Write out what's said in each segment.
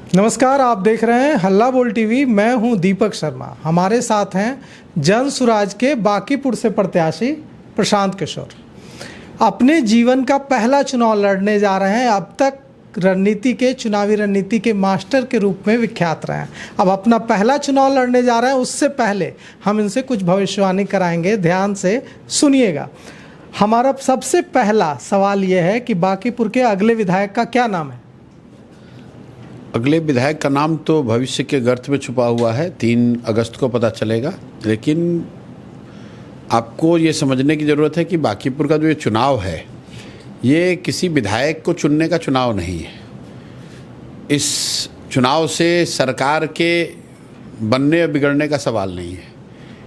नमस्कार, आप देख रहे हैं हल्ला बोल टीवी। मैं हूं दीपक शर्मा। हमारे साथ हैं जन सुराज के बांकीपुर से प्रत्याशी प्रशांत किशोर। अपने जीवन का पहला चुनाव लड़ने जा रहे हैं। अब तक चुनावी रणनीति के मास्टर के रूप में विख्यात रहे हैं। अब अपना पहला चुनाव लड़ने जा रहे हैं। उससे पहले हम इनसे कुछ भविष्यवाणी कराएंगे, ध्यान से सुनिएगा। हमारा सबसे पहला सवाल यह है कि बांकीपुर के अगले विधायक का क्या नाम है? अगले विधायक का नाम तो भविष्य के गर्त में छुपा हुआ है, 3 अगस्त को पता चलेगा। लेकिन आपको ये समझने की ज़रूरत है कि बांकीपुर का जो ये चुनाव है, ये किसी विधायक को चुनने का चुनाव नहीं है। इस चुनाव से सरकार के बनने या बिगड़ने का सवाल नहीं है।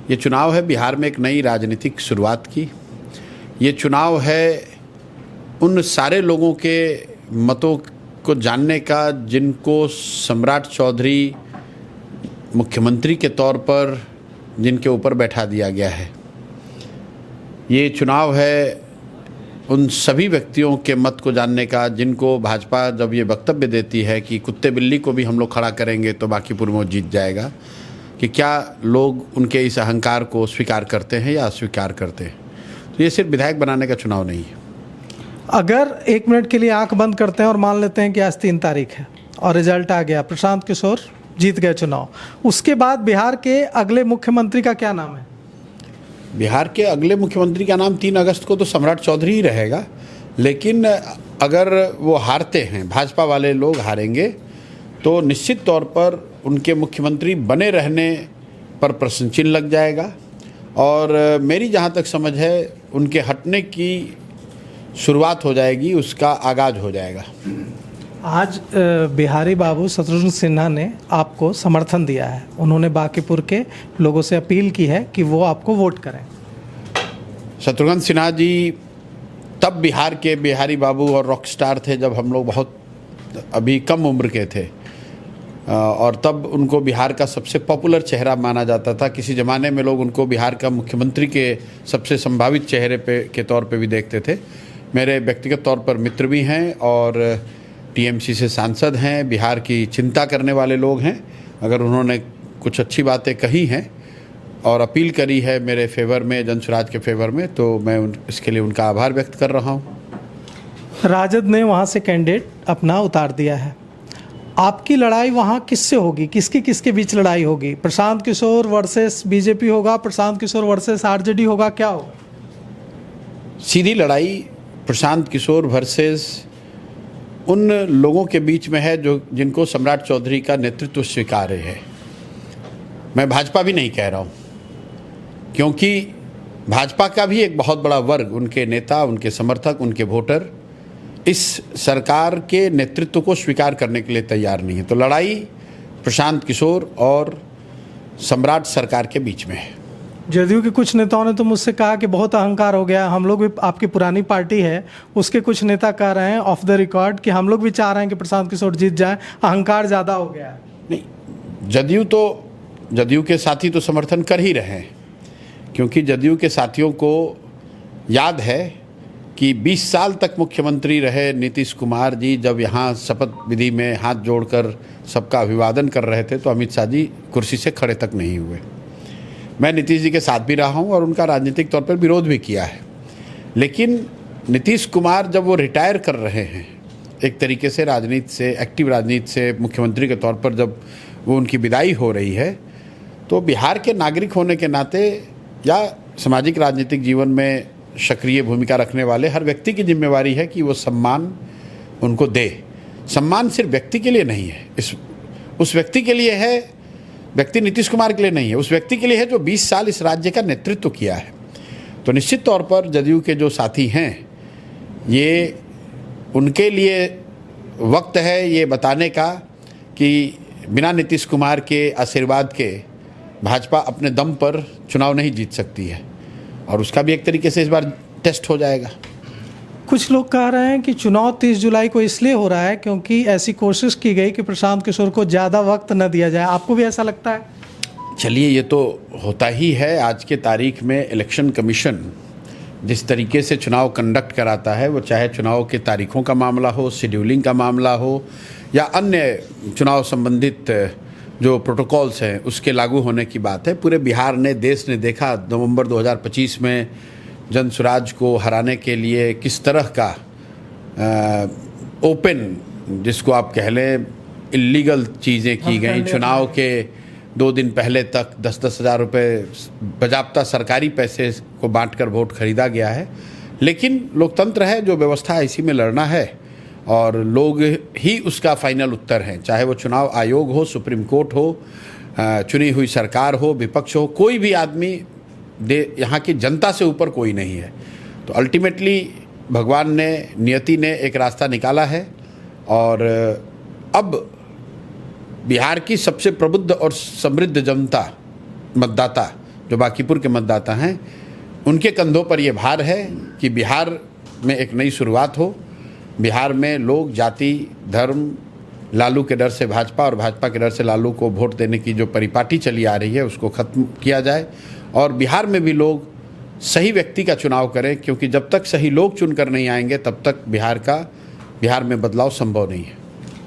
ये चुनाव है बिहार में एक नई राजनीतिक शुरुआत की। ये चुनाव है उन सारे लोगों के मतों को जानने का जिनको सम्राट चौधरी मुख्यमंत्री के तौर पर जिनके ऊपर बैठा दिया गया है। ये चुनाव है उन सभी व्यक्तियों के मत को जानने का जिनको भाजपा जब ये वक्तव्य देती है कि कुत्ते बिल्ली को भी हम लोग खड़ा करेंगे तो बांकीपुर में वो जीत जाएगा, कि क्या लोग उनके इस अहंकार को स्वीकार करते हैं या अस्वीकार करते हैं। तो ये सिर्फ विधायक बनाने का चुनाव नहीं है। अगर 1 मिनट के लिए आंख बंद करते हैं और मान लेते हैं कि आज 3 तारीख है और रिजल्ट आ गया, प्रशांत किशोर जीत गए चुनाव, उसके बाद बिहार के अगले मुख्यमंत्री का क्या नाम है? बिहार के अगले मुख्यमंत्री का नाम 3 अगस्त को तो सम्राट चौधरी ही रहेगा। लेकिन अगर वो हारते हैं, भाजपा वाले लोग हारेंगे, तो निश्चित तौर पर उनके मुख्यमंत्री बने रहने पर प्रश्न चिन्ह लग जाएगा। और मेरी जहाँ तक समझ है, उनके हटने की शुरुआत हो जाएगी, उसका आगाज हो जाएगा। आज बिहारी बाबू शत्रुघ्न सिन्हा ने आपको समर्थन दिया है। उन्होंने बांकीपुर के लोगों से अपील की है कि वो आपको वोट करें। शत्रुघ्न सिन्हा जी तब बिहार के बिहारी बाबू और रॉक स्टार थे जब हम लोग बहुत अभी कम उम्र के थे, और तब उनको बिहार का सबसे पॉपुलर चेहरा माना जाता था। किसी ज़माने में लोग उनको बिहार का मुख्यमंत्री के सबसे संभावित चेहरे के तौर पे भी देखते थे। मेरे व्यक्तिगत तौर पर मित्र भी हैं और टीएमसी से सांसद हैं, बिहार की चिंता करने वाले लोग हैं। अगर उन्होंने कुछ अच्छी बातें कही हैं और अपील करी है मेरे फेवर में, जनसुराज के फेवर में, तो मैं इसके लिए उनका आभार व्यक्त कर रहा हूँ। राजद ने वहाँ से कैंडिडेट अपना उतार दिया है। आपकी लड़ाई वहाँ किससे होगी? किसके बीच लड़ाई होगी? प्रशांत किशोर वर्सेस बीजेपी होगा? प्रशांत किशोर वर्सेस आरजेडी होगा? क्या होगा? सीधी लड़ाई प्रशांत किशोर वर्सेस उन लोगों के बीच में है जो जिनको सम्राट चौधरी का नेतृत्व स्वीकार्य है। मैं भाजपा भी नहीं कह रहा हूँ, क्योंकि भाजपा का भी एक बहुत बड़ा वर्ग, उनके नेता, उनके समर्थक, उनके वोटर इस सरकार के नेतृत्व को स्वीकार करने के लिए तैयार नहीं है। तो लड़ाई प्रशांत किशोर और सम्राट सरकार के बीच में है। जदयू के कुछ नेताओं ने तो मुझसे कहा कि बहुत अहंकार हो गया। हम लोग भी, आपकी पुरानी पार्टी है, उसके कुछ नेता कह रहे हैं ऑफ द रिकॉर्ड कि हम लोग भी चाह रहे हैं कि प्रशांत किशोर जीत जाए, अहंकार ज़्यादा हो गया है। नहीं, जदयू के साथी तो समर्थन कर ही रहे हैं, क्योंकि जदयू के साथियों को याद है कि 20 साल तक मुख्यमंत्री रहे नीतीश कुमार जी। जब यहाँ शपथ विधि में हाथ जोड़कर सबका अभिवादन कर रहे थे तो अमित शाह जी कुर्सी से खड़े तक नहीं हुए। मैं नीतीश जी के साथ भी रहा हूँ और उनका राजनीतिक तौर पर विरोध भी किया है। लेकिन नीतीश कुमार जब वो रिटायर कर रहे हैं एक तरीके से राजनीति से, एक्टिव राजनीति से, मुख्यमंत्री के तौर पर जब वो उनकी विदाई हो रही है, तो बिहार के नागरिक होने के नाते या सामाजिक राजनीतिक जीवन में सक्रिय भूमिका रखने वाले हर व्यक्ति की जिम्मेवारी है कि वो सम्मान उनको दे। सम्मान सिर्फ व्यक्ति के लिए नहीं है, उस व्यक्ति के लिए है, व्यक्ति नीतीश कुमार के लिए नहीं है, उस व्यक्ति के लिए है जो 20 साल इस राज्य का नेतृत्व किया है। तो निश्चित तौर पर जदयू के जो साथी हैं, ये उनके लिए वक्त है ये बताने का कि बिना नीतीश कुमार के आशीर्वाद के भाजपा अपने दम पर चुनाव नहीं जीत सकती है, और उसका भी एक तरीके से इस बार टेस्ट हो जाएगा। कुछ लोग कह रहे हैं कि चुनाव 30 जुलाई को इसलिए हो रहा है क्योंकि ऐसी कोशिश की गई कि प्रशांत किशोर को ज़्यादा वक्त न दिया जाए। आपको भी ऐसा लगता है? चलिए, ये तो होता ही है। आज के तारीख में इलेक्शन कमीशन जिस तरीके से चुनाव कंडक्ट कराता है, वो चाहे चुनाव के तारीखों का मामला हो, शेड्यूलिंग का मामला हो या अन्य चुनाव संबंधित जो प्रोटोकॉल्स हैं उसके लागू होने की बात है। पूरे बिहार ने, देश ने देखा नवंबर 2025 में जनसुराज को हराने के लिए किस तरह का ओपन, जिसको आप कह लें इलीगल चीज़ें की गई। चुनाव के 2 दिन पहले तक 10-10 हज़ार रुपये बाजाप्ता सरकारी पैसे को बांटकर वोट खरीदा गया है। लेकिन लोकतंत्र है, जो व्यवस्था है इसी में लड़ना है और लोग ही उसका फाइनल उत्तर हैं। चाहे वो चुनाव आयोग हो, सुप्रीम कोर्ट हो, चुनी हुई सरकार हो, विपक्ष हो, कोई भी आदमी यहाँ की जनता से ऊपर कोई नहीं है। तो अल्टीमेटली भगवान ने, नियति ने एक रास्ता निकाला है और अब बिहार की सबसे प्रबुद्ध और समृद्ध जनता, मतदाता जो बांकीपुर के मतदाता हैं, उनके कंधों पर यह भार है कि बिहार में एक नई शुरुआत हो। बिहार में लोग जाति, धर्म, लालू के डर से भाजपा और भाजपा के डर से लालू को वोट देने की जो परिपाटी चली आ रही है उसको ख़त्म किया जाए और बिहार में भी लोग सही व्यक्ति का चुनाव करें, क्योंकि जब तक सही लोग चुनकर नहीं आएंगे तब तक बिहार में बदलाव संभव नहीं है।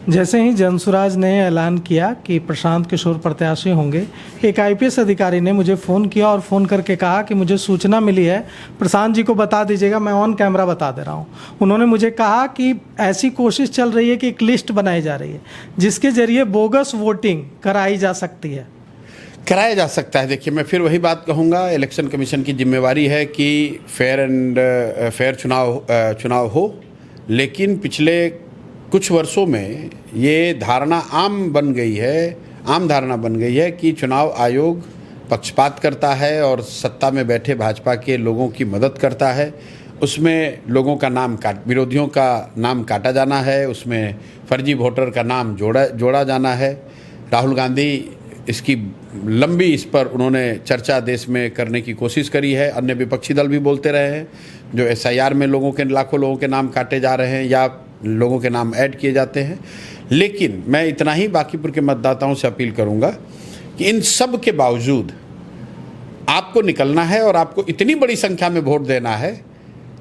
जैसे ही जनसुराज ने ऐलान किया कि प्रशांत किशोर प्रत्याशी होंगे, एक आईपीएस अधिकारी ने मुझे फ़ोन किया और फ़ोन करके कहा कि मुझे सूचना मिली है, प्रशांत जी को बता दीजिएगा, मैं ऑन कैमरा बता दे रहा हूँ। उन्होंने मुझे कहा कि ऐसी कोशिश चल रही है कि एक लिस्ट बनाई जा रही है जिसके ज़रिए बोगस वोटिंग कराई जा सकती है। कराया जा सकता है। देखिए, मैं फिर वही बात कहूँगा, इलेक्शन कमीशन की जिम्मेवारी है कि फेयर चुनाव हो, लेकिन पिछले कुछ वर्षों में ये धारणा आम धारणा बन गई है कि चुनाव आयोग पक्षपात करता है और सत्ता में बैठे भाजपा के लोगों की मदद करता है। उसमें लोगों का नाम विरोधियों का नाम काटा जाना है, उसमें फर्जी वोटर का नाम जोड़ा जाना है। राहुल गांधी इसकी लंबी इस पर उन्होंने चर्चा देश में करने की कोशिश करी है। अन्य विपक्षी दल भी बोलते रहे हैं, जो एसआईआर में लाखों लोगों के नाम काटे जा रहे हैं या लोगों के नाम ऐड किए जाते हैं। लेकिन मैं इतना ही बांकीपुर के मतदाताओं से अपील करूंगा कि इन सब के बावजूद आपको निकलना है और आपको इतनी बड़ी संख्या में वोट देना है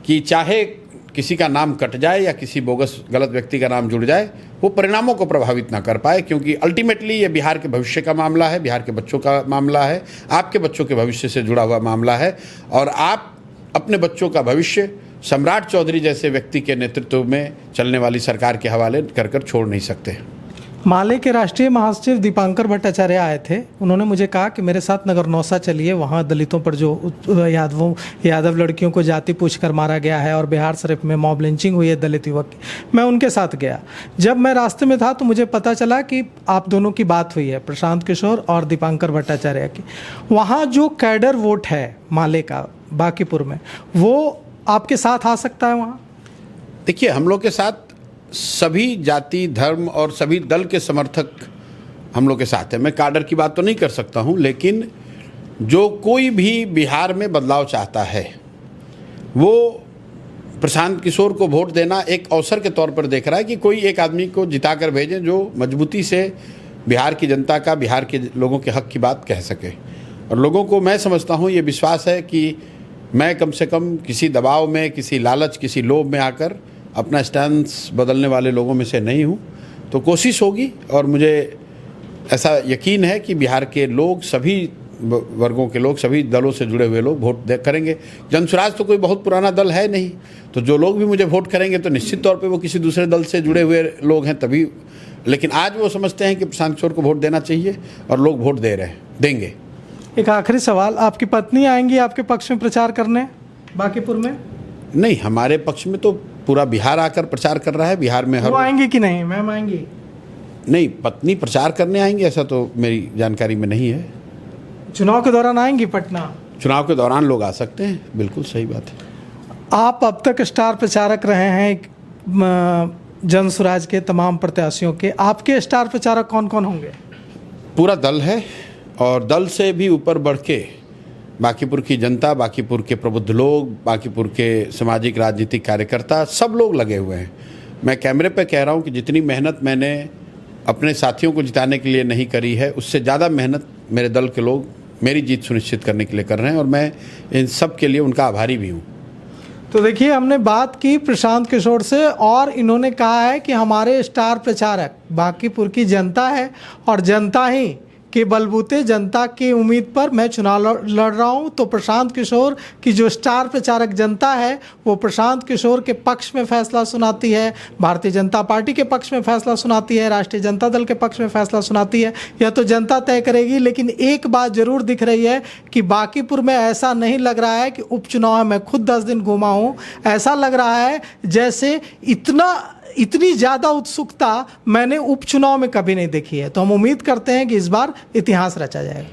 कि चाहे किसी का नाम कट जाए या किसी बोगस गलत व्यक्ति का नाम जुड़ जाए, वो परिणामों को प्रभावित ना कर पाए, क्योंकि अल्टीमेटली ये बिहार के भविष्य का मामला है, बिहार के बच्चों का मामला है, आपके बच्चों के भविष्य से जुड़ा हुआ मामला है और आप अपने बच्चों का भविष्य सम्राट चौधरी जैसे व्यक्ति के नेतृत्व में चलने वाली सरकार के हवाले कर छोड़ नहीं सकते। माले के राष्ट्रीय महासचिव दीपांकर भट्टाचार्य आए थे। उन्होंने मुझे कहा कि मेरे साथ नगर नौसा चलिए, वहाँ दलितों पर जो यादव लड़कियों को जाति पूछकर मारा गया है और बिहार शरीफ में मॉब लिंचिंग हुई है दलित युवक की, मैं उनके साथ गया। जब मैं रास्ते में था तो मुझे पता चला कि आप दोनों की बात हुई है, प्रशांत किशोर और दीपांकर भट्टाचार्य की। वहाँ जो कैडर वोट है माले का बांकीपुर में, वो आपके साथ आ सकता है वहाँ? देखिए, हम लोग के साथ सभी जाति, धर्म और सभी दल के समर्थक हम लोग के साथ हैं। मैं काडर की बात तो नहीं कर सकता हूं, लेकिन जो कोई भी बिहार में बदलाव चाहता है वो प्रशांत किशोर को वोट देना एक अवसर के तौर पर देख रहा है कि कोई एक आदमी को जिताकर भेजें जो मजबूती से बिहार की जनता का, बिहार के लोगों के हक की बात कह सके। और लोगों को मैं समझता हूँ, ये विश्वास है कि मैं कम से कम किसी दबाव में, किसी लालच, किसी लोभ में आकर अपना स्टैंस बदलने वाले लोगों में से नहीं हूँ। तो कोशिश होगी और मुझे ऐसा यकीन है कि बिहार के लोग, सभी वर्गों के लोग, सभी दलों से जुड़े हुए लोग वोट करेंगे। जनसुराज तो कोई बहुत पुराना दल है नहीं, तो जो लोग भी मुझे वोट करेंगे तो निश्चित तौर पे वो किसी दूसरे दल से जुड़े हुए लोग हैं तभी। लेकिन आज वो समझते हैं कि प्रशांत किशोर को वोट देना चाहिए और लोग वोट देंगे। एक आखिरी सवाल, आपकी पत्नी आएंगी आपके पक्ष में प्रचार करने बांकीपुर में? नहीं, हमारे पक्ष में तो पूरा बिहार आकर प्रचार कर रहा है। बिहार में वो आएंगी कि नहीं? मैम आएंगी? नहीं, पत्नी प्रचार करने आएंगी ऐसा तो मेरी जानकारी में नहीं है। चुनाव के दौरान आएंगी पटना? चुनाव के दौरान लोग आ सकते हैं, बिल्कुल सही बात है। आप अब तक स्टार प्रचारक रहे हैं जनसुराज के तमाम प्रत्याशियों के, आपके स्टार प्रचारक कौन कौन होंगे? पूरा दल है और दल से भी ऊपर बढ़ के बांकीपुर की जनता, बांकीपुर के प्रबुद्ध लोग, बांकीपुर के सामाजिक राजनीतिक कार्यकर्ता, सब लोग लगे हुए हैं। मैं कैमरे पे कह रहा हूँ कि जितनी मेहनत मैंने अपने साथियों को जिताने के लिए नहीं करी है, उससे ज़्यादा मेहनत मेरे दल के लोग मेरी जीत सुनिश्चित करने के लिए कर रहे हैं और मैं इन सब के लिए उनका आभारी भी हूँ। तो देखिए, हमने बात की प्रशांत किशोर से और इन्होंने कहा है कि हमारे स्टार प्रचारक बांकीपुर की जनता है और जनता ही के बलबूते, जनता की उम्मीद पर मैं चुनाव लड़ रहा हूं। तो प्रशांत किशोर की जो स्टार प्रचारक जनता है वो प्रशांत किशोर के पक्ष में फैसला सुनाती है, भारतीय जनता पार्टी के पक्ष में फैसला सुनाती है, राष्ट्रीय जनता दल के पक्ष में फैसला सुनाती है। यह तो जनता तय करेगी। लेकिन एक बात जरूर दिख रही है कि बांकीपुर में ऐसा नहीं लग रहा है कि उपचुनाव है। मैं खुद 10 दिन घूमा हूँ, ऐसा लग रहा है जैसे इतनी ज़्यादा उत्सुकता मैंने उपचुनाव में कभी नहीं देखी है। तो हम उम्मीद करते हैं कि इस बार इतिहास रचा जाएगा।